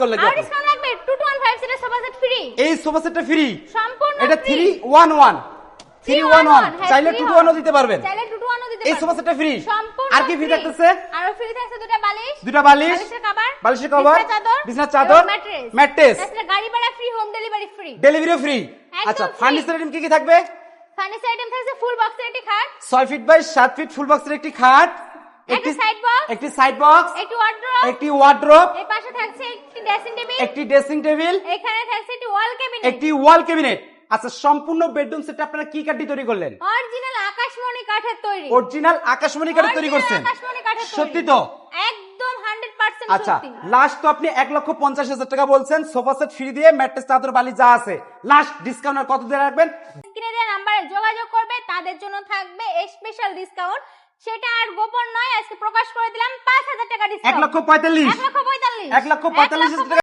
আর discount লাগবে 2215 সিটের sofa set free. এই সোফা সেটটা ফ্রি সম্পূর্ণ এটা ফ্রি। 311 311 চাইলে 221 দিতে পারবেন। চাইলে 221 দিতে পারবেন। এই সোফা সেটটা ফ্রি। সম্পূর্ণ আর কি ফ্রি থাকতেছে? আর ফ্রি থাকছে দুটো বালিশ, বালিশের কভার, বিছানার চাদর, ম্যাট্রেস। তাছাড়া গাড়ি ভাড়া free, home delivery free. Delivery free. আচ্ছা free। ফার্নিচার আইটেম কি থাকবে? ফার্নিচার আইটেম থাকছে ফুল বক্সের একটি খাট, 6 ফিট বাই 7 ফিট ফুল বক্সের একটি খাট, একটি সাইড বক্স, একটি সাইড বক্স, একটি ওয়ার্ড্রোব, একটি ওয়ার্ড্রোব, এর পাশে থাকছে একটি ড্রেসিং টেবিল, একটি ড্রেসিং টেবিল, এখানে থাকছে একটি ওয়াল ক্যাবিনেট, একটি ওয়াল ক্যাবিনেট। আচ্ছা সম্পূর্ণ বেডরুম সেটটা আপনারা কি কাঠ দিয়ে তৈরি করলেন? অরিজিনাল আকাশমণি কাঠের তৈরি। অরিজিনাল আকাশমণি কাঠের তৈরি করছেন? আকাশমণি কাঠের তৈরি। সত্যি তো? একদম 100% আচ্ছা সত্যি। লাস্ট তো আপনি 1,50,000 টাকা বলছেন, সোফা সেট ফ্রি দিয়ে ম্যাট্রেস চাদর বালিশ যা আছে, লাস্ট ডিসকাউন্ট আর কত দিয়ে রাখবেন? স্ক্রিনে দেওয়া নম্বরে যোগাযোগ করবে, তাদের জন্য থাকবে স্পেশাল ডিসকাউন্ট। সেটা আর গোপন নয়, আজকে প্রকাশ করে দিলাম 5,000 টাকা ডিসকাউন্ট। 1,45,000 1,45,000 1,45,000 টাকা